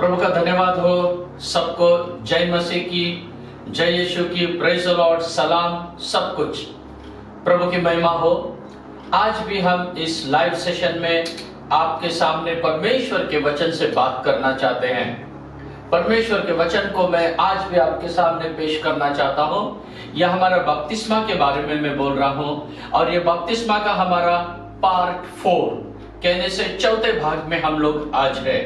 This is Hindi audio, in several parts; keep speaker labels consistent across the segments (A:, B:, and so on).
A: प्रभु का धन्यवाद हो सबको। जय मसीह की, जय यीशु की, प्रेज द लॉर्ड, सलाम, सब कुछ प्रभु की महिमा हो। आज भी हम इस लाइव सेशन में आपके सामने परमेश्वर के वचन से बात करना चाहते हैं। परमेश्वर के वचन को मैं आज भी आपके सामने पेश करना चाहता हूं। यह हमारा बपतिस्मा के बारे में मैं बोल रहा हूं और यह बपतिस्मा का हमारा पार्ट 4 कहने से चौथे भाग में हम लोग आज है।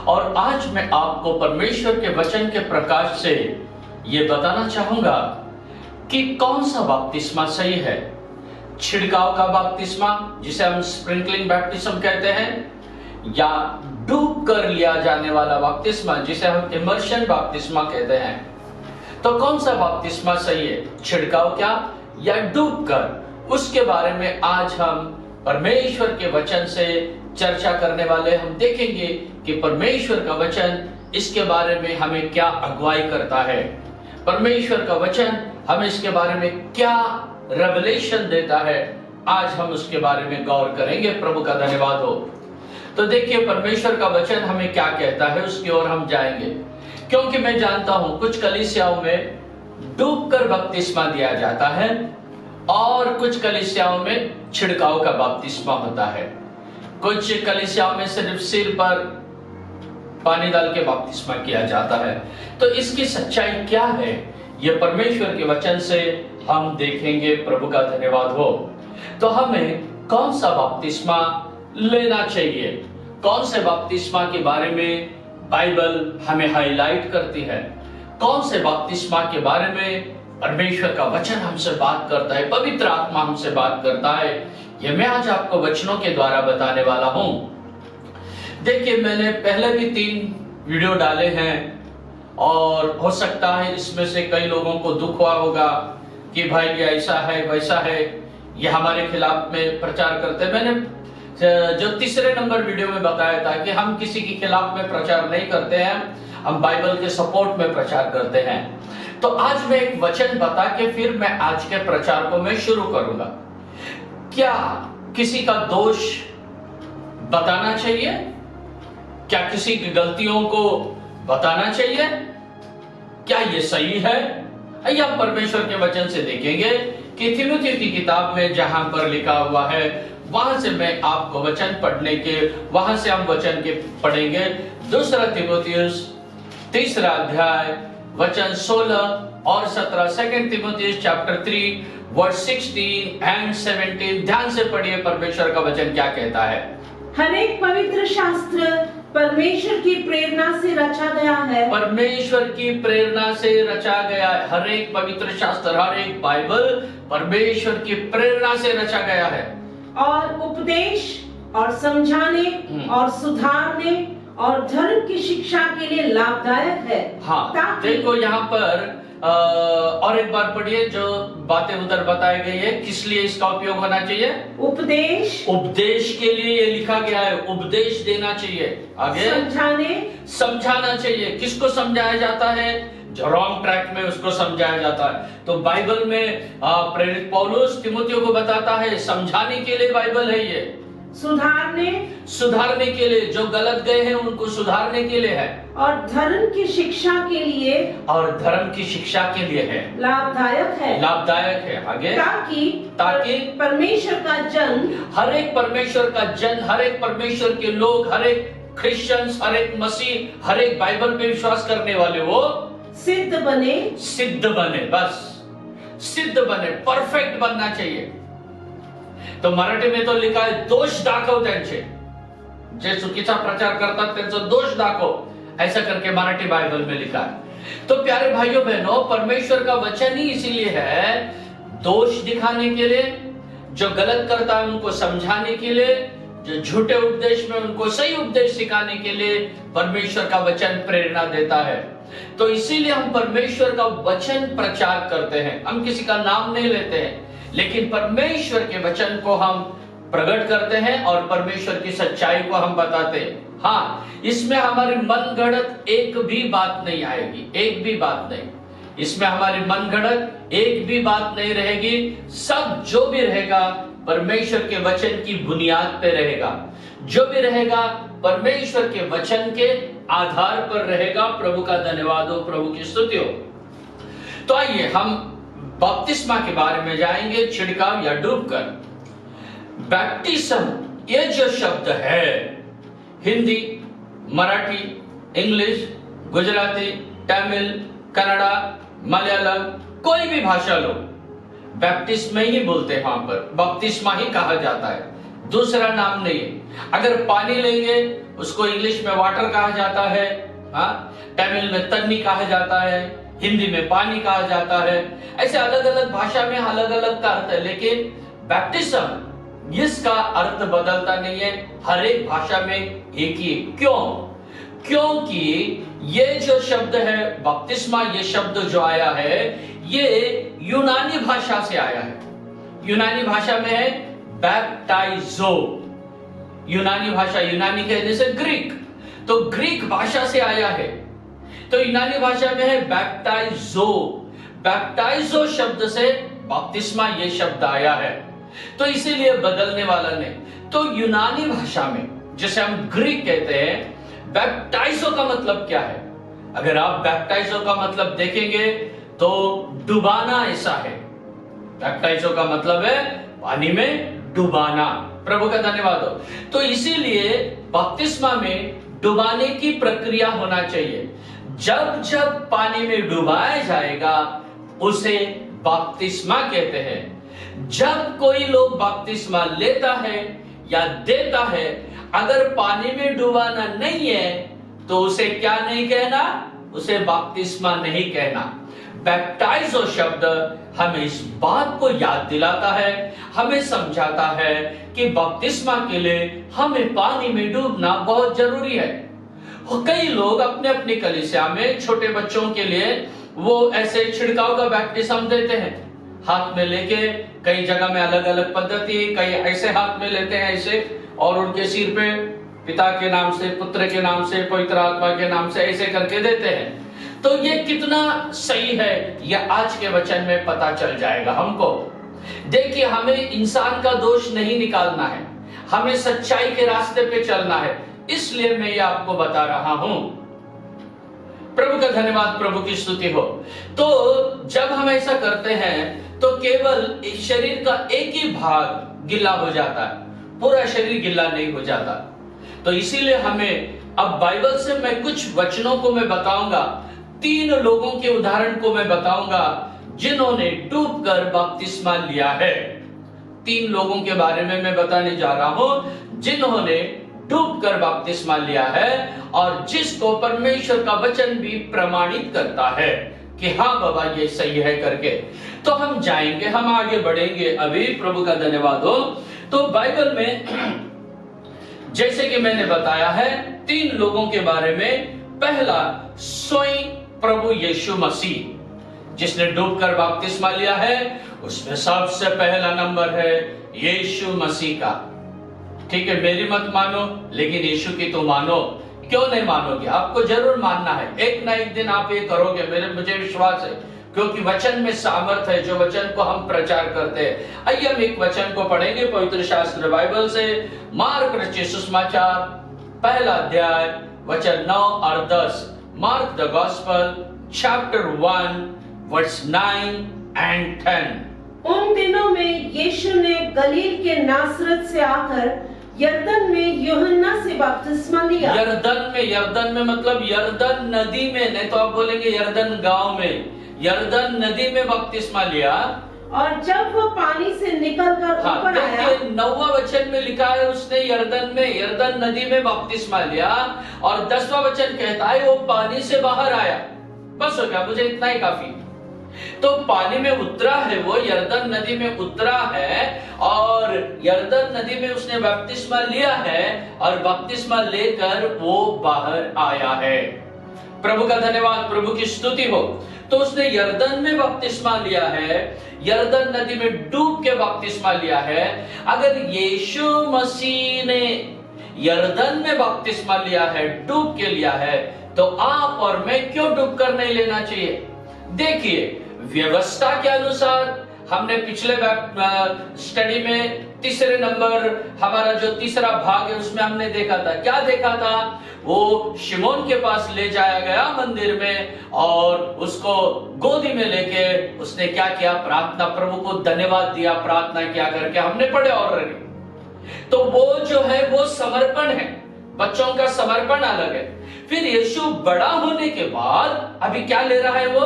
A: और आज मैं आपको परमेश्वर के वचन के प्रकाश से ये बताना चाहूंगा कि कौन सा बपतिस्मा सही है। छिड़काव का बपतिस्मा जिसे हम स्प्रिंकलिंग बैप्टिज्म कहते हैं, या डूब कर लिया जाने वाला बपतिस्मा जिसे हम इमर्शन बपतिस्मा कहते हैं। तो कौन सा बपतिस्मा सही है, छिड़काव क्या या डूब कर? उसके बारे में आज हम परमेश्वर के वचन से चर्चा करने वाले। हम देखेंगे कि परमेश्वर का वचन इसके बारे में हमें क्या अगुवाई करता है, परमेश्वर का वचन हमें इसके बारे में क्या रेवलेशन देता है। आज हम उसके बारे में गौर करेंगे। प्रभु का धन्यवाद हो। तो देखिए परमेश्वर का वचन हमें क्या कहता है, उसकी ओर हम जाएंगे। क्योंकि मैं जानता हूं कुछ कलीसियाओं में डूबकर बपतिस्मा दिया जाता है और कुछ कलीसियाओं में छिड़काव का बपतिस्मा होता है। कुछ कलीसियाओं में सिर्फ सिर पर पानी डाल के बपतिस्मा किया जाता है। तो इसकी सच्चाई क्या है, यह परमेश्वर के वचन से हम देखेंगे। प्रभु का धन्यवाद हो। तो हमें कौन सा बपतिस्मा लेना चाहिए, कौन से बपतिस्मा के बारे में बाइबल हमें हाईलाइट करती है, कौन से बपतिस्मा के बारे में परमेश्वर का वचन हमसे बात करता है, पवित्र आत्मा हमसे बात करता है, यह मैं आज आपको वचनों के द्वारा बताने वाला हूं। देखिए मैंने पहले भी 3 वीडियो डाले हैं और हो सकता है इसमें से कई लोगों को दुख हुआ होगा कि भाई ये ऐसा है वैसा है, ये हमारे खिलाफ में प्रचार करते हैं। मैंने जो तीसरे नंबर वीडियो में बताया था कि हम किसी के खिलाफ में प्रचार नहीं करते हैं, हम बाइबल के सपोर्ट में प्रचार करते हैं। तो आज मैं एक वचन बता के फिर मैं आज के प्रचार को मैं शुरू करूंगा। क्या किसी का दोष बताना चाहिए? क्या किसी की गलतियों को बताना चाहिए? क्या ये सही है? आइए हम परमेश्वर के वचन से देखेंगे कि तीमुथियुस की किताब में जहां पर लिखा हुआ है वहां से मैं आपको वचन पढ़ने के, वहां से हम वचन के पढ़ेंगे। 2 तीमुथियुस 3 अध्याय वचन 16 और 17। 2 तीमुथियुस चैप्टर 3 वर्स 16 एंड 17। ध्यान से पढ़िए परमेश्वर का वचन क्या कहता है।
B: हर एक पवित्र शास्त्र परमेश्वर की प्रेरणा से रचा गया है।
A: परमेश्वर की प्रेरणा से रचा गया है। हर एक पवित्र शास्त्र, हर एक बाइबल परमेश्वर की प्रेरणा से रचा गया है
B: और उपदेश और समझाने और सुधारने और धर्म की शिक्षा के लिए लाभदायक है।
A: हाँ, देखो यहाँ पर और एक बार पढ़िए जो बातें उधर बताई गई है, किस लिए इसका उपयोग होना चाहिए? उपदेश के लिए ये लिखा गया है। उपदेश देना चाहिए, आगे समझाना चाहिए। किसको समझाया जाता है? जो रॉन्ग ट्रैक में उसको समझाया जाता है। तो बाइबल में प्रेरित पौलुस तीमुथियुस को बताता है समझाने के लिए बाइबल है, ये सुधारने के लिए, जो गलत गए हैं उनको सुधारने के लिए है,
B: और धर्म की शिक्षा के लिए,
A: और धर्म की शिक्षा के लिए है,
B: लाभदायक है।
A: आगे
B: ताकि परमेश्वर का जन,
A: हर एक परमेश्वर का जन, हर एक परमेश्वर के लोग, हर एक क्रिश्चियंस, हर एक मसीह, हर एक बाइबल पे विश्वास करने वाले वो
B: सिद्ध बने,
A: बस सिद्ध बने, परफेक्ट बनना चाहिए। तो मराठी में तो लिखा है दोष दाखव त्यांचे, जे चुकीचा प्रचार करतात त्यांचा दोष दाखव, ऐसा करके मराठी बाइबल में लिखा है। तो प्यारे भाइयों बहनों, परमेश्वर का वचन ही इसीलिए है दोष दिखाने के लिए, जो गलत करता है उनको समझाने के लिए, जो झूठे उपदेश में उनको सही उपदेश सिखाने के लिए परमेश्वर का वचन प्रेरणा देता है। तो इसीलिए हम परमेश्वर का वचन प्रचार करते हैं। हम किसी का नाम नहीं लेते हैं, लेकिन परमेश्वर के वचन को हम प्रकट करते हैं और परमेश्वर की सच्चाई को हम बताते हैं। हाँ, इसमें हमारी मन गढ़ंत एक भी बात नहीं आएगी, एक भी बात नहीं। इसमें हमारी मनगढ़ंत एक भी बात नहीं रहेगी। सब जो भी रहेगा परमेश्वर के वचन की बुनियाद पे रहेगा, जो भी रहेगा परमेश्वर के वचन के आधार पर रहेगा। प्रभु का धन्यवाद हो, प्रभु की स्तुति हो। तो आइए हम बपतिस्मा के बारे में जाएंगे, छिड़काव या डूबकर। बैप्टिज्म ये जो शब्द है, हिंदी, मराठी, इंग्लिश, गुजराती, तमिल, कन्नड़ा, मलयालम, कोई भी भाषा लो, बैप्टिस्म ही बोलते हैं। वहां पर बपतिस्मा ही कहा जाता है, दूसरा नाम नहीं है। अगर पानी लेंगे उसको इंग्लिश में वाटर कहा जाता है, तमिल में तन्नी कहा जाता है, हिंदी में पानी कहा जाता है। ऐसे अलग अलग भाषा में अलग अलग का अर्थ है, लेकिन बैप्टिज्म इसका अर्थ बदलता नहीं है, हर एक भाषा में एक ही। क्यों? क्योंकि ये जो शब्द है बपतिस्मा, ये शब्द जो आया है ये यूनानी भाषा से आया है। यूनानी भाषा में है बैप्टाइजो। यूनानी भाषा, यूनानी कहने से ग्रीक, तो ग्रीक भाषा से आया है। तो यूनानी भाषा में है बैप्टाइजो। बैप्टाइजो शब्द से बपतिस्मा ये शब्द आया है, तो इसीलिए बदलने वाला नहीं। तो यूनानी भाषा में जिसे हम ग्रीक कहते हैं, बैप्टाइजो का मतलब क्या है? अगर आप बैप्टाइजो का मतलब देखेंगे तो डुबाना ऐसा है। बैप्टाइजो का मतलब है पानी में डुबाना। प्रभु का धन्यवाद हो। तो इसीलिए बपतिस्मा में डुबाने की प्रक्रिया होना चाहिए। जब जब पानी में डुबाया जाएगा उसे बपतिस्मा कहते हैं। जब कोई लोग बपतिस्मा लेता है या देता है, अगर पानी में डुबाना नहीं है तो उसे क्या नहीं कहना? उसे बपतिस्मा नहीं कहना। बैप्टाइजो शब्द हमें इस बात को याद दिलाता है, हमें समझाता है कि बपतिस्मा के लिए हमें पानी में डूबना बहुत जरूरी है। कई लोग अपने अपनी कलीसिया में छोटे बच्चों के लिए वो ऐसे छिड़काव का बैप्टिज्म देते हैं, हाथ में लेके। कई जगह में अलग अलग पद्धति, कई ऐसे हाथ में लेते हैं ऐसे, और उनके सिर पे पिता के नाम से, पुत्र के नाम से, पवित्र आत्मा के नाम से ऐसे करके देते हैं। तो ये कितना सही है यह आज के वचन में पता चल जाएगा हमको। देखिए, हमें इंसान का दोष नहीं निकालना है, हमें सच्चाई के रास्ते पे चलना है, इसलिए मैं ये आपको बता रहा हूं। प्रभु का धन्यवाद, प्रभु की स्तुति हो। तो जब हम ऐसा करते हैं तो केवल शरीर का एक ही भाग गिला हो जाता है, पूरा शरीर गिला नहीं हो जाता। तो इसीलिए हमें अब बाइबल से मैं कुछ वचनों को मैं बताऊंगा, 3 लोगों के उदाहरण को मैं बताऊंगा जिन्होंने डूबकर बपतिस्मा लिया है। 3 लोगों के बारे में मैं बताने जा रहा हूं जिन्होंने डूबकर बपतिस्मा लिया है और जिसको परमेश्वर का वचन भी प्रमाणित करता है कि हाँ बाबा ये सही है करके। तो हम जाएंगे, हम आगे बढ़ेंगे अभी। प्रभु का धन्यवाद हो। तो बाइबल में जैसे कि मैंने बताया है 3 लोगों के बारे में। पहला स्वयं प्रभु यीशु मसीह जिसने डूबकर बपतिस्मा लिया है, उसमें सबसे पहला नंबर है यीशु मसीह का। ठीक है, मेरी मत मानो लेकिन यीशु की तो मानो। क्यों नहीं मानोगे? आपको जरूर मानना है, एक ना एक दिन आप ये करोगे, मुझे विश्वास है, क्योंकि वचन में सामर्थ है जो वचन को हम प्रचार करते हैं। आइए हम एक वचन को पढ़ेंगे पवित्र शास्त्र बाइबल से। मार्क रचित सुसमाचार पहला अध्याय वचन 9 और 10। Mark the Gospel chapter 1 verse 9 and 10।
B: उन दिनों में यीशु ने गलील के नासरत से आकर यरदन में यूहन्ना से बपतिस्मा लिया। यरदन में मतलब यरदन नदी में, नहीं तो आप बोलेंगे यरदन गांव में। यरदन नदी में बपतिस्मा लिया। और जब वो पानी से निकलकर ऊपर आया,
A: 9वां वचन में लिखा है उसने यरदन नदी में बपतिस्मा लिया, और 10वां वचन कहता है वो पानी से बाहर आया। बस हो गया, मुझे इतना ही काफी। तो पानी में उतरा है, वो यरदन नदी में उतरा है और यरदन नदी में उसने बपतिस्मा लिया है और बपतिस्मा लेकर वो बाहर आया है। प्रभु का धन्यवाद, प्रभु की स्तुति हो। तो उसने यरदन में बपतिस्मा लिया है, यरदन नदी में डूब के बपतिस्मा लिया है। अगर यीशु मसीह ने यरदन में बपतिस्मा लिया है, डूब के लिया है, तो आप और मैं क्यों डूब कर नहीं लेना चाहिए? देखिए, व्यवस्था के अनुसार हमने पिछले स्टडी में तीसरे नंबर, हमारा जो तीसरा भाग है उसमें हमने देखा था, क्या देखा था? वो शिमोन के पास ले जाया गया मंदिर में और उसको गोदी में लेके उसने क्या किया? प्रार्थना, प्रभु को धन्यवाद दिया, प्रार्थना किया करके हमने पढ़े ऑलरेडी। तो वो जो है वो समर्पण है, बच्चों का समर्पण अलग है। फिर यीशु बड़ा होने के बाद अभी क्या ले रहा है? वो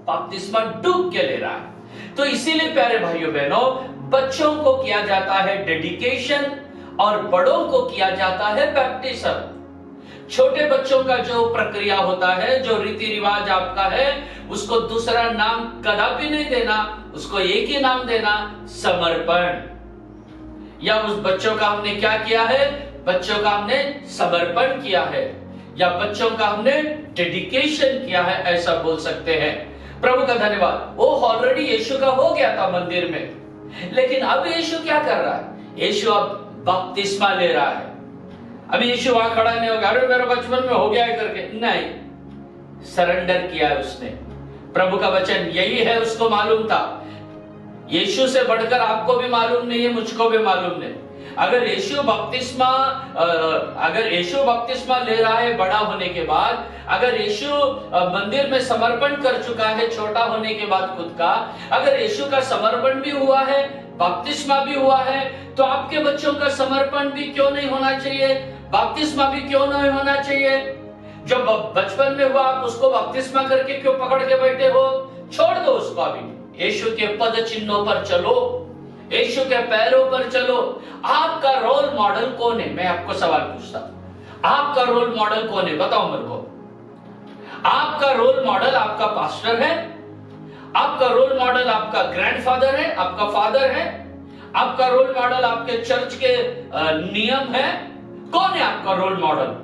A: बपतिस्मा डूब के ले रहा है। तो इसीलिए प्यारे भाइयों बहनों, बच्चों को किया जाता है डेडिकेशन और बड़ों को किया जाता है बैप्टिज्म। छोटे बच्चों का जो प्रक्रिया होता है, जो रीति रिवाज आपका है, उसको दूसरा नाम कदापि नहीं देना, उसको एक ही नाम देना, समर्पण। या उस बच्चों का हमने क्या किया है? बच्चों का हमने समर्पण किया है, या बच्चों का हमने डेडिकेशन किया है, ऐसा बोल सकते हैं। प्रभु का धन्यवाद। वो ऑलरेडी यीशु का हो गया था मंदिर में, लेकिन अब यीशु क्या कर रहा है? यीशु अब बपतिस्मा ले रहा है। अभी यीशु वहां खड़ा नहीं होगा, अरे मेरा बचपन में हो गया है करके, नहीं, सरेंडर किया है उसने। प्रभु का वचन यही है, उसको मालूम था। यीशु से बढ़कर आपको भी मालूम नहीं है, मुझको भी मालूम नहीं। अगर यीशु बपतिस्मा ले रहा है बड़ा होने के बाद, अगर यीशु मंदिर में समर्पण कर चुका है छोटा होने के बाद खुद का, अगर यीशु का समर्पण भी हुआ है, बपतिस्मा भी हुआ है, तो आपके बच्चों का समर्पण भी क्यों नहीं होना चाहिए? बपतिस्मा भी क्यों नहीं होना चाहिए? जो बचपन में हुआ आप उसको बपतिस्मा करके क्यों पकड़ के बैठे हो? छोड़ दो उसको। अभी यीशु के पद चिन्हों पर चलो, यीशु के पैरों पर चलो। आपका रोल मॉडल कौन है? मैं आपको सवाल पूछता हूं, आपका रोल मॉडल कौन है? बताओ मेरे को। आपका रोल मॉडल आपका पास्टर है? आपका रोल मॉडल आपका ग्रैंडफादर है, आपका फादर है? आपका रोल मॉडल आपके चर्च के नियम है? कौन है आपका रोल मॉडल?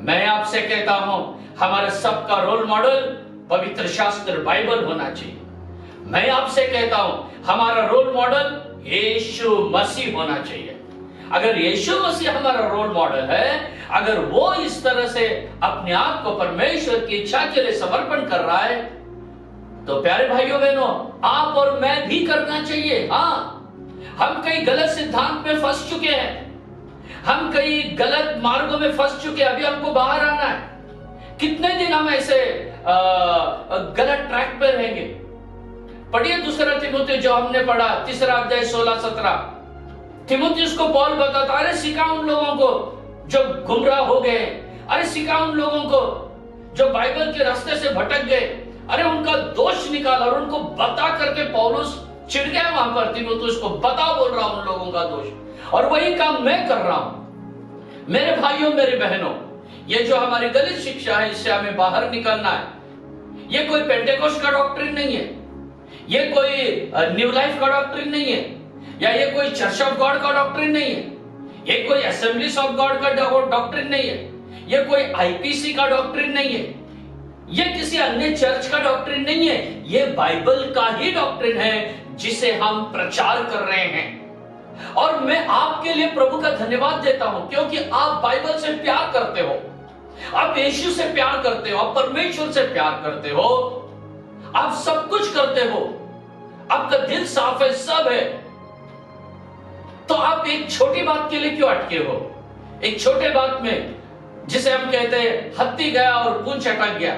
A: मैं आपसे कहता हूं, हमारे सबका रोल मॉडल पवित्र शास्त्र बाइबल होना चाहिए। मैं आपसे कहता हूं, हमारा रोल मॉडल यीशु मसीह होना चाहिए। अगर यीशु मसीह हमारा रोल मॉडल है, अगर वो इस तरह से अपने आप को परमेश्वर की इच्छा के लिए समर्पण कर रहा है, तो प्यारे भाइयों बहनों, आप और मैं भी करना चाहिए। हाँ, हम कई गलत सिद्धांत में फंस चुके हैं, हम कई गलत मार्गों में फंस चुके हैं, अभी हमको बाहर आना है। कितने दिन हम ऐसे गलत ट्रैक पे रहेंगे? पढ़िए दूसरा तिमुथियुस, जो हमने पढ़ा, 3 अध्याय 16-17। तिमुथियुस को पौल बताता, अरे सिखा उन लोगों को जो गुमराह हो गए, अरे सिखा उन लोगों को जो बाइबल के रास्ते से भटक गए, अरे उनका दोष निकाल। और उनको बता करके पौलुस चिढ़ गया वहां पर, तिमुथियुस को बता बोल रहा हूं उन लोगों का दोष, और वही काम मैं कर रहा हूं। मेरे भाइयों मेरे बहनों, ये जो हमारी गलत शिक्षा है, इससे हमें बाहर निकलना है। ये कोई पेंटेकोस्ट का डॉक्ट्रिन नहीं है, ये कोई न्यू लाइफ का डॉक्ट्रिन नहीं है, या ये कोई चर्च ऑफ गॉड का डॉक्ट्रिन नहीं है, ये कोई असेंबलीज ऑफ गॉड का डॉक्ट्रिन नहीं है, ये कोई आईपीसी का डॉक्ट्रिन नहीं है, ये किसी अन्य चर्च का डॉक्ट्रिन नहीं है। ये बाइबल का ही डॉक्ट्रिन है जिसे हम प्रचार कर रहे हैं। और मैं आपके लिए प्रभु का धन्यवाद देता हूं, क्योंकि आप बाइबल से प्यार करते हो, आप यीशु से प्यार करते हो, आप परमेश्वर से प्यार करते हो, आप सब कुछ करते हो, आपका दिल साफ है, सब है। तो आप एक छोटी बात के लिए क्यों अटके हो? एक छोटे बात में, जिसे हम कहते हैं हत्ती गया और पूंछ अटक गया,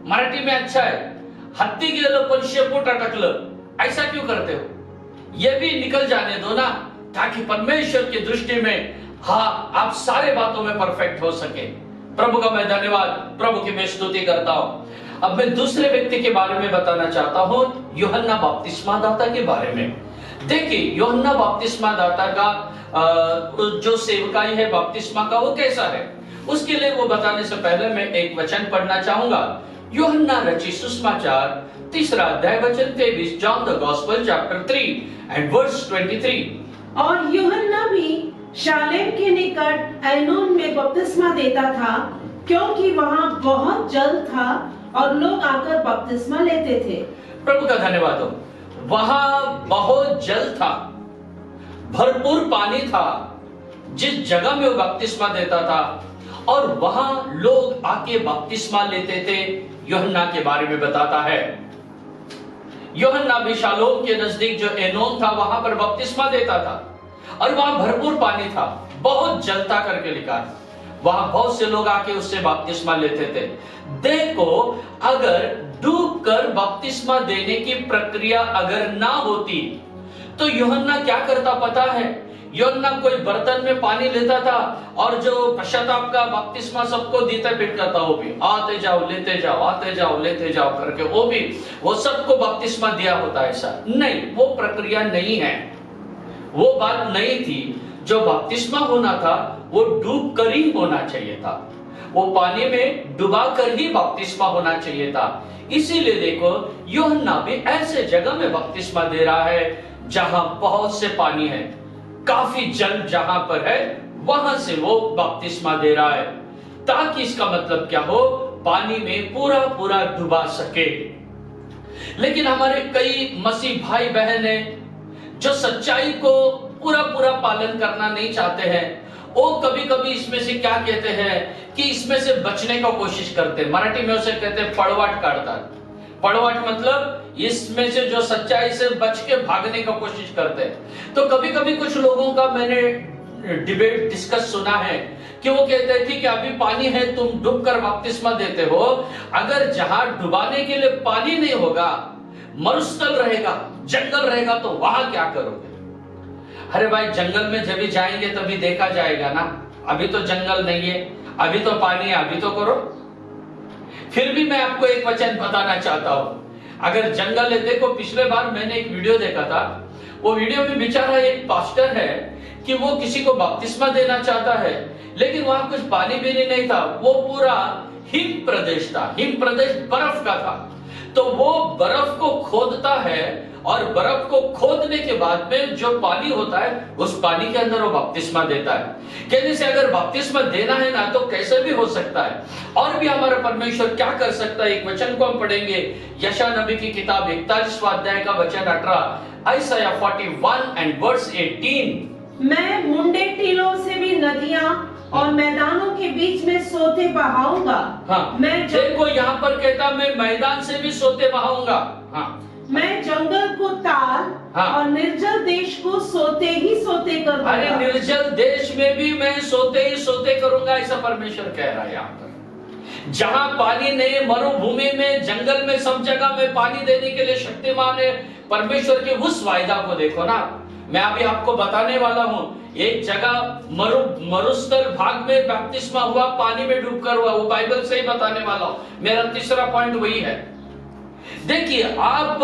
A: मराठी में अच्छा है, हत्ती गेलं पण शेपूट अटकलं, ऐसा क्यों करते हो? ये भी निकल जाने दो ना, ताकि परमेश्वर की दृष्टि में आप सारे बातों में परफेक्ट हो सके। प्रभु का मैं धन्यवाद, प्रभु की मैं स्तुति करता हूं। अब मैं दूसरे व्यक्ति के बारे में बताना चाहता हूं, यूहन्ना बपतिस्मा दाता के बारे में। देखिए, यूहन्ना बपतिस्मा दाता का जो सेवकाई है बपतिस्मा का, वो कैसा है, उसके लिए वो बताने से पहले मैं एक वचन पढ़ना चाहूंगा। यूहन्ना रचित सुसमाचार 3 अध्याय वचन 23, John the Gospel chapter 3 and verse 23।
B: और यूहन्ना भी शालेम के निकट ऐनोन में बपतिस्मा देता था, क्योंकि वहां बहुत जल था और लोग आकर बपतिस्मा लेते थे।
A: प्रभु का धन्यवाद हो। वहां बहुत जल था, भरपूर पानी था, जिस जगह में वो बपतिस्मा देता था, और वहां लोग आके बपतिस्मा लेते थे। यूहन्ना के बारे में बताता है। यूहन्ना भी शालोम के नजदीक जो एनोन था वहां पर बपतिस्मा देता था, और वहां भरपूर पानी था, बहुत जलता करके लिखा है। वहां बहुत से लोग आके उससे बपतिस्मा लेते थे। देखो, अगर डूबकर बपतिस्मा देने की प्रक्रिया अगर ना होती तो यूहन्ना क्या करता पता है? यूहन्ना कोई बर्तन में पानी लेता था और जो पश्चाताप का बपतिस्मा सबको देता फिरता था, वो भी आते जाओ लेते जाओ, आते जाओ लेते जाओ करके वो सबको बपतिस्मा दिया होता। ऐसा नहीं, वो प्रक्रिया नहीं है, वो बात नहीं थी। जो बपतिस्मा होना था वो डूब कर ही होना चाहिए था, वो पानी में डुबा कर ही बपतिस्मा होना चाहिए था। इसीलिए देखो, यूहन्ना भी ऐसे जगह में बपतिस्मा दे रहा है जहां बहुत से पानी है, काफी जल जहां पर है, वहां से वो बपतिस्मा दे रहा है, ताकि इसका मतलब क्या हो, पानी में पूरा पूरा डुबा सके। लेकिन हमारे कई मसीह भाई बहन है जो सच्चाई को पूरा पूरा पालन करना नहीं चाहते हैं। वो कभी कभी इसमें से क्या कहते हैं कि इसमें से बचने का कोशिश करते हैं। मराठी में उसे कहते हैं पड़वाट काटता। पड़वाट मतलब इसमें से जो सच्चाई से बच के भागने का कोशिश करते हैं। तो कभी कभी कुछ लोगों का मैंने डिबेट डिस्कस सुना है कि वो कहते हैं ठीक है, अभी पानी है, तुम डूब कर बपतिस्मा देते हो, अगर जहां डुबाने के लिए पानी नहीं होगा, मरुस्थल रहेगा, जंगल रहेगा, तो वहां क्या करोगे? अरे भाई, जंगल में जब भी जाएंगे तभी देखा जाएगा ना, अभी तो जंगल नहीं है, अभी तो पानी है, अभी तो करो। फिर भी मैं आपको एक वचन बताना चाहता हूं, अगर जंगल है, देखो पिछले बार मैंने एक वीडियो देखा था, वो वीडियो में बेचारा एक पास्टर है कि वो किसी को बपतिस्मा देना चाहता है, लेकिन वहां कुछ पानी भी नहीं था, वो पूरा हिम प्रदेश था, हिम प्रदेश बर्फ का था। तो वो बर्फ को खोदता है और बर्फ को खोदने के बाद में जो पानी होता है, उस पानी के अंदर वो बपतिस्मा देता है। कहने से अगर बपतिस्मा देना है ना, तो कैसे भी हो सकता है। और भी हमारा परमेश्वर क्या कर सकता है, एक वचन को हम पढ़ेंगे, यशायाह नबी की किताब 41वां अध्याय का वचन 18, आइसाया 41 एंड वर्स 18।
B: मैं मुंडे टीलों से भी नदियां और मैदानों के बीच में सोते बहाऊंगा।
A: हाँ,
B: मैं
A: देखो यहाँ पर कहता, मैं मैदान से भी सोते बहाऊंगा। हाँ,
B: मैं जंगल को ताल,
A: हाँ,
B: और निर्जल देश को सोते ही सोते कर दूंगा।
A: अरे निर्जल देश में भी मैं सोते ही सोते करूंगा, ऐसा परमेश्वर कह रहा है यहाँ पर। जहां पानी नहीं, मरुभूमि में, जंगल में, सब जगह में पानी देने के लिए शक्तिमान है परमेश्वर के उस वायदा को देखो ना। मैं अभी आपको बताने वाला हूं, एक जगह मरुस्थल भाग में बपतिस्मा हुआ, पानी में डूबकर हुआ, वो बाइबल से ही बताने वाला हूं। मेरा तीसरा पॉइंट वही है। देखिए, आप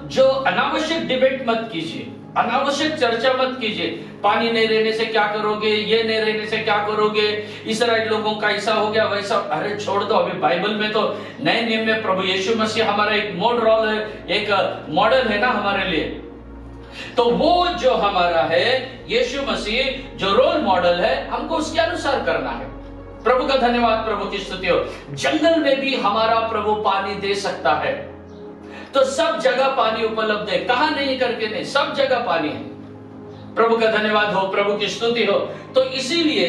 A: जो अनावश्यक डिबेट मत कीजिए, अनावश्यक चर्चा मत कीजिए, पानी नहीं रहने से क्या करोगे, ये नहीं रहने से क्या करोगे, इस्राएल लोगों का ऐसा हो गया वैसा। अरे छोड़ दो, अभी बाइबल में तो नए नियम में प्रभु यीशु मसीह हमारा एक मॉडल है, एक मॉडल है ना हमारे लिए। तो वो जो हमारा है यीशु मसीह, जो रोल मॉडल है, हमको उसके अनुसार करना है। प्रभु का धन्यवाद, प्रभु की स्तुति हो। जंगल में भी हमारा प्रभु पानी दे सकता है, तो सब जगह पानी उपलब्ध है, कहां नहीं करके नहीं, सब जगह पानी है। प्रभु का धन्यवाद हो, प्रभु की स्तुति हो। तो इसीलिए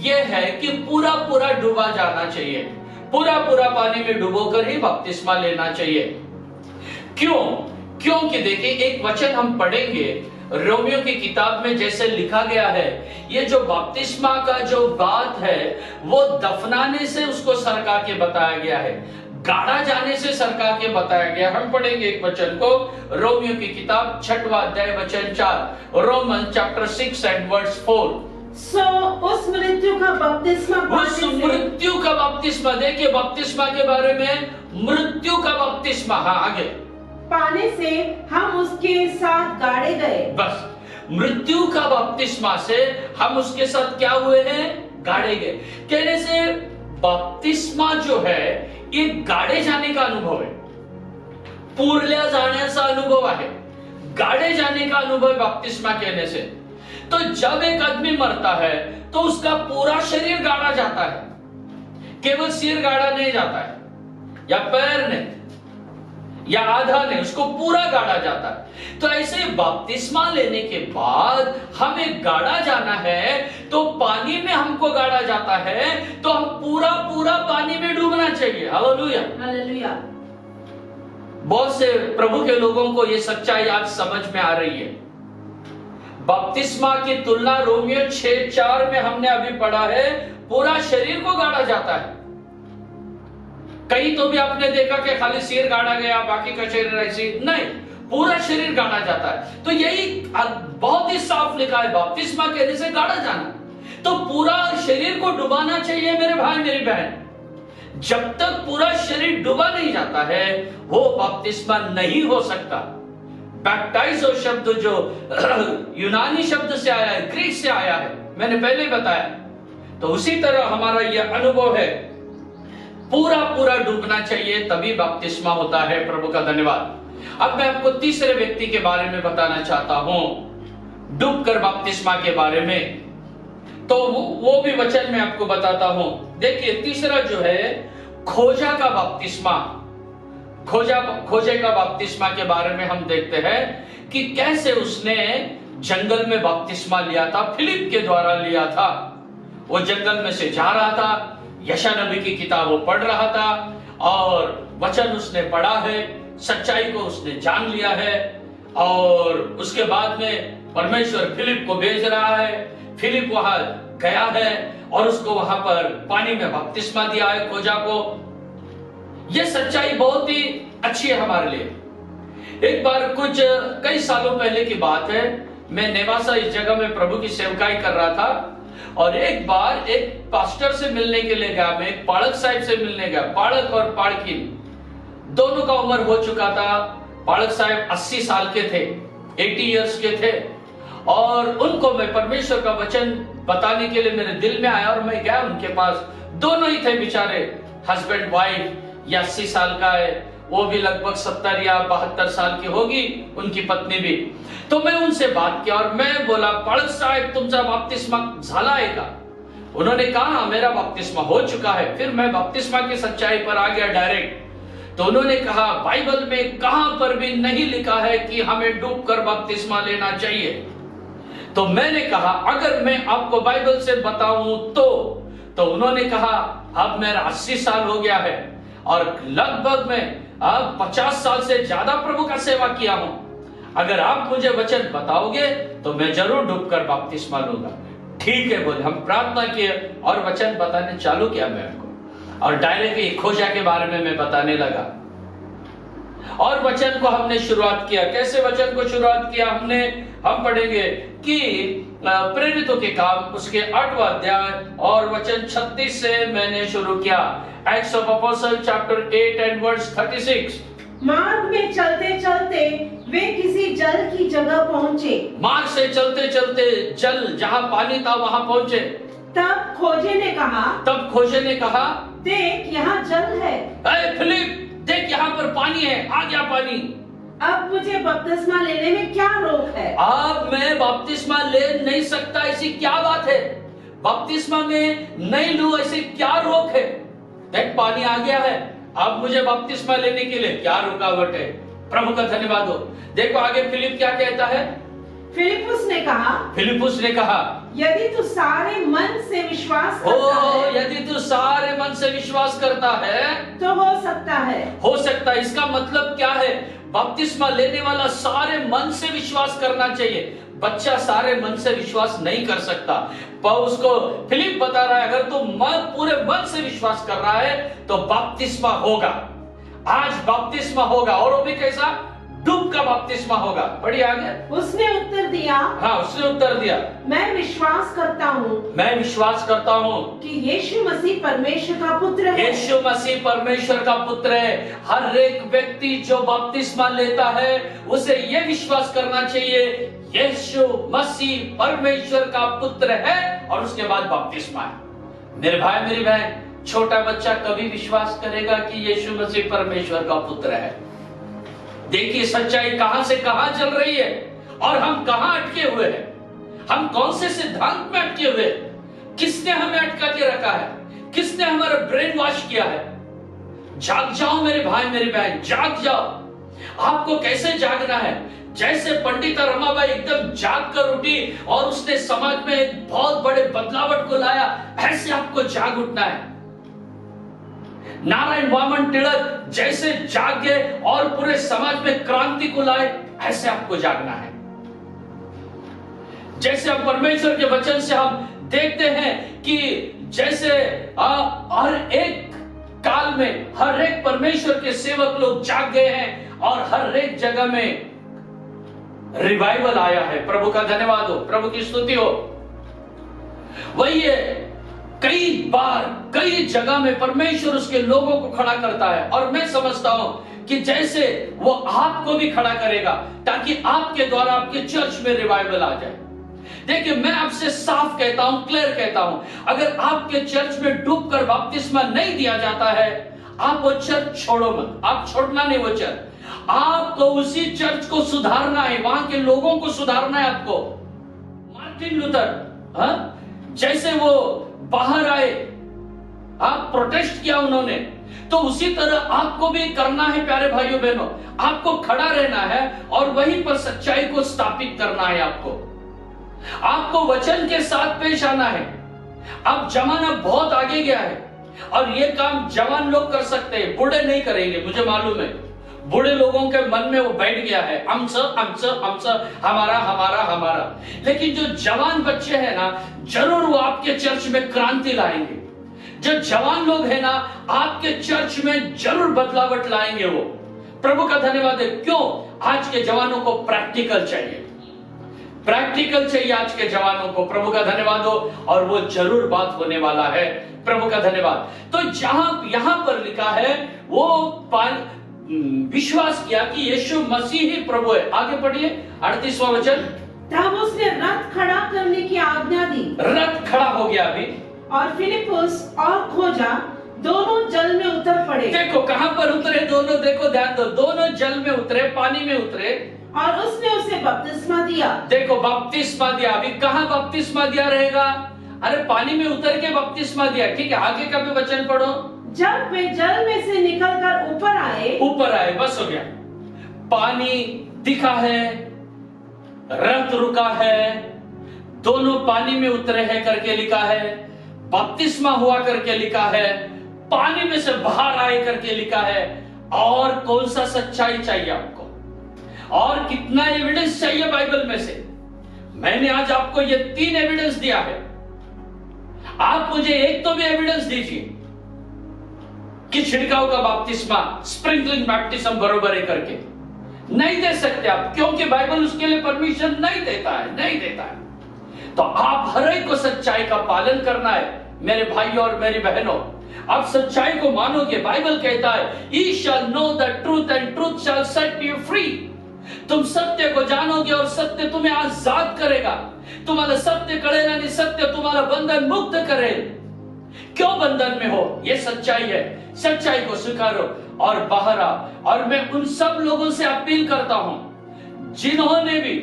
A: यह है कि पूरा पूरा डूबा जाना चाहिए, पूरा पूरा पानी में डुबोकर ही बपतिस्मा लेना चाहिए। क्यों? क्योंकि देखिए, एक वचन हम पढ़ेंगे रोमियो की किताब में, जैसे लिखा गया है, ये जो बपतिस्मा का जो बात है, वो दफनाने से उसको सरका के बताया गया है, गाड़ा जाने से सरका के बताया गया। हम पढ़ेंगे एक वचन को, रोमियो की किताब 6वां अध्याय वचन 4, रोमन चैप्टर 6 एंड वर्स 4।
B: उस मृत्यु का बपतिस्मा, देखिए बपतिस्मा के बारे में, मृत्यु का बपतिस्मा, हाँ आगे, पाने से हम उसके साथ गाड़े गए।
A: बस, मृत्यु का बपतिस्मा से हम उसके साथ क्या हुए हैं? गाड़े गए। कहने से बपतिस्मा जो है ये गाड़े जाने का अनुभव है, पुरल्या जाण्याचा अनुभव आहे, गाड़े जाने का अनुभव बपतिस्मा कहने से। तो जब एक आदमी मरता है तो उसका पूरा शरीर गाड़ा जाता है, केवल सिर गाड़ा नहीं जाता है, या पैर ने, या आधा ने, उसको पूरा गाड़ा जाता है। तो ऐसे बपतिस्मा लेने के बाद हमें गाड़ा जाना है, तो पानी में हमको गाड़ा जाता है, तो हम पूरा पूरा पानी में डूबना चाहिए। Hallelujah,
B: hallelujah.
A: बहुत से प्रभु के लोगों को ये सच्चाई आज समझ में आ रही है। बपतिस्मा की तुलना रोमियो 6:4 में हमने अभी पढ़ा है, पूरा शरीर को गाड़ा जाता है। कहीं तो भी आपने देखा कि खाली सिर गाड़ा गया, बाकी का शरीर ऐसे नहीं, पूरा शरीर गाड़ा जाता है। तो यही बहुत ही साफ लिखा है, बपतिस्मा कहने से गाड़ा जाना, तो पूरा शरीर को डुबाना चाहिए मेरे भाई मेरी बहन। जब तक पूरा शरीर डुबा नहीं जाता है वो बपतिस्मा नहीं हो सकता। बैप्टाइजो शब्द जो यूनानी शब्द से आया है, ग्रीक से आया है, मैंने पहले बताया। तो उसी तरह हमारा यह अनुभव है, पूरा डूबना चाहिए तभी बपतिस्मा होता है। प्रभु का धन्यवाद। अब मैं आपको तीसरे व्यक्ति के बारे में बताना चाहता हूं, डूबकर बपतिस्मा के बारे में। तो वो भी वचन में आपको बताता हूं। देखिए तीसरा जो है खोजा का बपतिस्मा, खोजे का बपतिस्मा के बारे में हम देखते हैं कि कैसे उसने जंगल में बपतिस्मा लिया था, फिलिप के द्वारा लिया था। वो जंगल में से जा रहा था, यशायाह नबी की किताब वो पढ़ रहा था और वचन उसने पढ़ा है, सच्चाई को उसने जान लिया है। और उसके बाद में परमेश्वर फिलिप को भेज रहा है, फिलिप वहां गया है और उसको वहां पर पानी में बपतिस्मा दिया है, खोजा को। यह सच्चाई बहुत ही अच्छी है हमारे लिए। एक बार कई सालों पहले की बात है, मैं नेवासा इस जगह में प्रभु की सेवकाई कर रहा था और एक बार एक पास्टर से मिलने के लिए गया, मैं एक पाड़क साहब से मिलने गया। पाड़क और पाड़किन दोनों का उम्र हो चुका था। पाड़क साहब 80 साल के थे, 80 इयर्स के थे, और उनको मैं परमेश्वर का वचन बताने के लिए मेरे दिल में आया और मैं गया उनके पास। दोनों ही थे बेचारे, हस्बैंड वाइफ। 80 साल का है, वो भी लगभग 70 या 72 साल की होगी, उनकी पत्नी भी। तो मैं उनसे बात किया और मैं बोला, पाड़क साहब तुमचा बपतिस्मा झाला है का? उन्होंने कहा मेरा बपतिस्मा हो चुका है। फिर मैं बपतिस्मा की सच्चाई पर आ गया डायरेक्ट। तो उन्होंने कहा बाइबल में कहां पर भी नहीं लिखा है कि हमें डूबकर बपतिस्मा लेना चाहिए। तो मैंने कहा अगर मैं आपको बाइबल से बताऊं तो उन्होंने कहा अब मेरा 80 साल हो गया है और लगभग मैं अब 50 साल से ज्यादा प्रभु का सेवा किया हूं। अगर आप मुझे वचन बताओगे तो मैं जरूर डूबकर बपतिस्मा लूंगा। ठीक है बोले। हम प्रार्थना किए और वचन बताने चालू किया मैं आपको, और डायरेक्टली खोजा के बारे में मैं बताने लगा और वचन को हमने शुरुआत किया। कैसे वचन को शुरुआत किया हमने? हम पढ़ेंगे कि प्रेरितों के काम उसके 8वां अध्याय और वचन 36 से मैंने शुरू किया। Acts of Apostles chapter 8 and verse 36।
B: मार्ग में चलते चलते वे किसी जल की जगह पहुंचे।
A: मार्ग से चलते चलते जल जहां पानी था वहां पहुंचे।
B: तब खोजे ने कहा देख यहाँ जल है।
A: अरे फिलिप देख यहाँ पर पानी है, आ गया पानी।
B: अब मुझे बपतिस्मा लेने में क्या रोक है?
A: अब मैं बपतिस्मा ले नहीं सकता, ऐसी क्या बात है? बपतिस्मा में नहीं लूं ऐसी क्या रोक है? देख पानी आ गया है, अब मुझे बपतिस्मा लेने के लिए क्या रुकावट है? प्रभु का धन्यवाद हो। देखो आगे फिलिप क्या कहता है।
B: फिलिपुस ने कहा यदि तू सारे मन से विश्वास करता है,
A: यदि तू सारे मन से विश्वास करता है
B: तो हो सकता है।
A: इसका मतलब क्या है? बपतिस्मा लेने वाला सारे मन से विश्वास करना चाहिए। बच्चा सारे मन से विश्वास नहीं कर सकता, पर उसको फिलिप बता रहा है अगर तू पूरे मन से विश्वास कर रहा है तो बपतिस्मा होगा। आज बपतिस्मा होगा, और वो भी कैसा? डूब का बपतिस्मा होगा। पढ़िए आगे।
B: उसने उत्तर दिया मैं विश्वास करता हूँ कि यीशु मसीह परमेश्वर का पुत्र है।
A: यीशु मसीह परमेश्वर का पुत्र है। हर एक व्यक्ति जो बपतिस्मा लेता है उसे यह विश्वास करना चाहिए यीशु मसीह परमेश्वर का पुत्र है, और उसके बाद बपतिस्मा है। मेरे भाई मेरी बहन, छोटा बच्चा कभी विश्वास करेगा कि यीशु मसीह परमेश्वर का पुत्र है? देखिए सच्चाई कहां से कहां चल रही है और हम कहां अटके हुए हैं। हम कौन से सिद्धांत में अटके हुए हैं? किसने हमें अटका के रखा है? किसने हमारा ब्रेन वॉश किया है? जाग जाओ मेरे भाई मेरी बहन, जाग जाओ। आपको कैसे जागना है? जैसे पंडित रमाबाई एकदम जाग कर उठी और उसने समाज में एक बहुत बड़े बदलावट को लाया, ऐसे आपको जाग उठना है। नारायण वामन तिलक जैसे जागे और पूरे समाज में क्रांति को लाए, ऐसे आपको जागना है। जैसे हम परमेश्वर के वचन से हम देखते हैं कि जैसे हर एक काल में हर एक परमेश्वर के सेवक लोग जाग गए हैं और हर एक जगह में रिवाइवल आया है। प्रभु का धन्यवाद हो, प्रभु की स्तुति हो। वही है, कई बार कई जगह में परमेश्वर उसके लोगों को खड़ा करता है, और मैं समझता हूं कि जैसे वो आपको भी खड़ा करेगा ताकि आपके द्वारा आपके चर्च में रिवाइवल आ जाए। देखिए, मैं आपसे साफ कहता हूं, क्लियर कहता हूं, अगर आपके चर्च में डूबकर बपतिस्मा नहीं दिया जाता है, आप वो चर्च छोड़ो मत। आप छोड़ना नहीं वो चर्च, आपको उसी चर्च को सुधारना है, वहां के लोगों को सुधारना है आपको। मार्टिन लूथर जैसे वो बाहर आए, आप प्रोटेस्ट किया उन्होंने, तो उसी तरह आपको भी करना है प्यारे भाइयों बहनों। आपको खड़ा रहना है और वहीं पर सच्चाई को स्थापित करना है। आपको वचन के साथ पेश आना है। अब जमाना बहुत आगे गया है और ये काम जवान लोग कर सकते हैं, बूढ़े नहीं करेंगे, मुझे मालूम है। बूढ़े लोगों के मन में वो बैठ गया है, हमारा हमारा हमारा। लेकिन जो जवान बच्चे हैं ना, जरूर वो आपके चर्च में क्रांति लाएंगे। जो जवान लोग हैं ना, आपके चर्च में जरूर बदलावट लाएंगे वो। प्रभु का धन्यवाद है। क्यों? आज के जवानों को प्रैक्टिकल चाहिए, प्रैक्टिकल चाहिए आज के जवानों को। प्रभु का धन्यवाद हो, और वो जरूर बात होने वाला है। प्रभु का धन्यवाद। तो जहां यहां पर लिखा है वो विश्वास किया कि यीशु मसीह ही प्रभु है। आगे पढ़िए 38वां वचन।
B: तब उसने रथ खड़ा करने की आज्ञा दी। रथ
A: खड़ा हो गया अभी,
B: और फिलिपुस और खोजा दोनों जल में उतर पड़े।
A: देखो कहां पर उतरे दोनों, देखो ध्यान दो, दोनों जल में उतरे, पानी में उतरे,
B: और उसने उसे बपतिस्मा दिया।
A: देखो बपतिस्मा दिया। अभी कहां बपतिस्मा दिया रहेगा? अरे पानी में उतर के बपतिस्मा दिया, ठीक है। आगे का भी वचन पढ़ो।
B: जब वे जल में से निकलकर ऊपर आए,
A: बस हो गया। पानी दिखा है, रथ रुका है, दोनों पानी में उतरे हैं करके लिखा है, बपतिस्मा हुआ करके लिखा है, पानी में से बाहर आए करके लिखा है। और कौन सा सच्चाई चाहिए आपको, और कितना एविडेंस चाहिए बाइबल में से? मैंने आज आपको ये 3 एविडेंस दिया है। आप मुझे एक तो भी एविडेंस दीजिए कि छिड़काव का बपतिस्मा, स्प्रिंकलिंग बैप्टिज्म बरोबर है करके। नहीं दे सकते आप, क्योंकि बाइबल उसके लिए परमिशन नहीं देता है। तो आप हर एक को सच्चाई का पालन करना है मेरे भाइयों और मेरी बहनों। आप सच्चाई को मानोगे। बाइबल कहता है, ye shall know the truth and truth shall set you free। तुम सत्य को जानोगे और सत्य तुम्हें आजाद करेगा। तुम्हारा सत्य करेगा नहीं, सत्य तुम्हारा बंधन मुक्त करे। क्यों बंधन में हो? ये सच्चाई है। सच्चाई को स्वीकारो और बाहर आओ। और मैं उन सब लोगों से अपील करता हूं जिन्होंने भी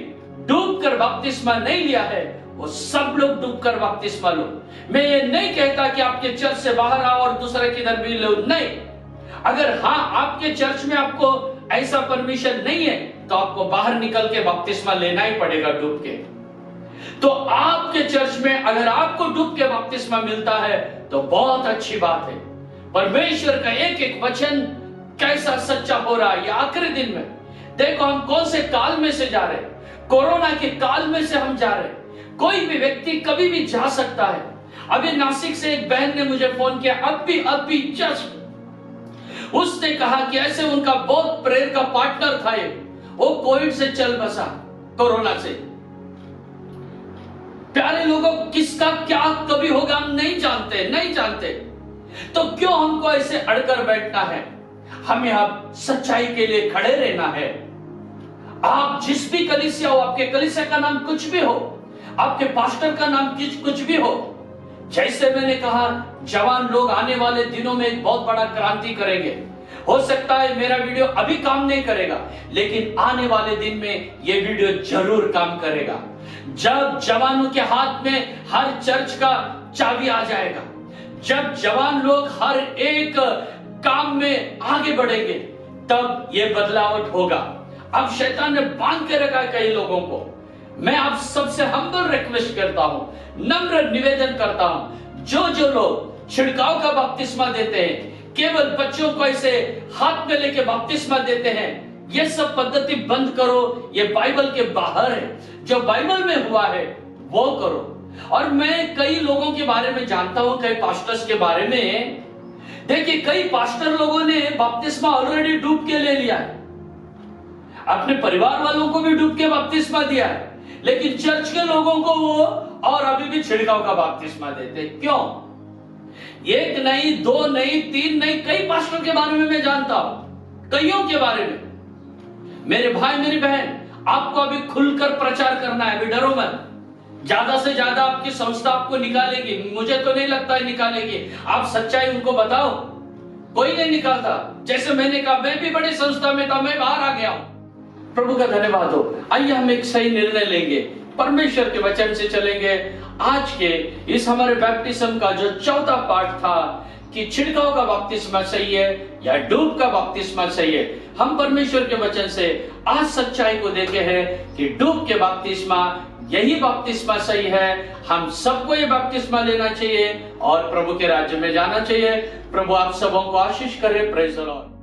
A: डूबकर बपतिस्मा नहीं लिया है, वो सब लोग डूबकर बपतिस्मा लो। मैं ये नहीं कहता कि आपके चर्च से बाहर आओ और दूसरे किधर भी लो, नहीं। अगर हाँ आपके चर्च में आपको ऐसा परमिशन नहीं है, तो आपको बाहर निकल के बपतिस्मा लेना ही पड़ेगा डूब के। तो आपके चर्च में अगर आपको डूब के बपतिस्मा मिलता है तो बहुत अच्छी बात है। परमेश्वर का एक एक वचन कैसा सच्चा हो रहा है ये आखिरी दिन में। देखो हम कौन से काल में से जा रहे हैं, कोरोना के काल में से हम जा रहे हैं। कोई भी व्यक्ति कभी भी जा सकता है। अभी नासिक से एक बहन ने मुझे फोन किया, अभी जस्ट उसने कहा कि ऐसे उनका बहुत प्रेयर का पार्टनर था, वो कोविड से चल बसा, कोरोना से। प्यारे लोगों, किसका क्या कभी होगा हम नहीं जानते। तो क्यों हमको ऐसे अड़कर बैठना है? हमें अब सच्चाई के लिए खड़े रहना है। आप जिस भी कलीसिया हो, आपके कलीसिया का नाम कुछ भी हो, आपके पास्टर का नाम कुछ भी हो, जैसे मैंने कहा जवान लोग आने वाले दिनों में एक बहुत बड़ा क्रांति करेंगे। हो सकता है मेरा वीडियो अभी काम नहीं करेगा, लेकिन आने वाले दिन में ये वीडियो जरूर काम करेगा। जब जवानों के हाथ में हर चर्च का चाबी आ जाएगा, जब जवान लोग हर एक काम में आगे बढ़ेंगे, तब ये बदलाव होगा। अब शैतान ने बांध के रखा है कई लोगों को। मैं आप सबसे हम्बल रिक्वेस्ट करता हूं, नम्र निवेदन करता हूं, जो लोग छिड़काव का बपतिस्मा देते हैं, केवल बच्चों को ऐसे हाथ में लेके बपतिस्मा देते हैं, ये सब पद्धति बंद करो। ये बाइबल के बाहर है। जो बाइबल में हुआ है वो करो। और मैं कई लोगों के बारे में जानता हूं, कई पास्टर्स के बारे में। देखिए, कई पास्टर लोगों ने बपतिस्मा ऑलरेडी डूब के ले लिया है, अपने परिवार वालों को भी डूब के बपतिस्मा दिया है, लेकिन चर्च के लोगों को वो और अभी भी छिड़काव का बपतिस्मा देते हैं। क्यों? एक नहीं, दो नहीं, तीन नहीं, कई पास्टरों के बारे में मैं जानता हूं, कईयों के बारे में। मेरे भाई, मेरी बहन, आपको अभी खुलकर प्रचार करना है, अभी डरो मत। ज्यादा से ज्यादा आपकी संस्था आपको निकालेगी, मुझे तो नहीं लगता है निकालेगी। आप सच्चाई उनको बताओ, कोई नहीं निकालता। जैसे मैंने कहा, मैं भी बड़ी संस्था में था, मैं बाहर आ गया हूं। प्रभु का धन्यवाद हो। आइए हम एक सही निर्णय लेंगे, परमेश्वर के वचन से चलेंगे। आज के इस हमारे बैप्टिज्म का जो चौथा पाठ था कि छिड़काव का बपतिस्मा सही है या डूब का बपतिस्मा सही है, हम परमेश्वर के वचन से आज सच्चाई को देखे हैं कि डूब के बपतिस्मा यही बपतिस्मा सही है। हम सबको ये बपतिस्मा लेना चाहिए और प्रभु के राज्य में जाना चाहिए। प्रभु आप सबों को आशीष करे। Praise the Lord.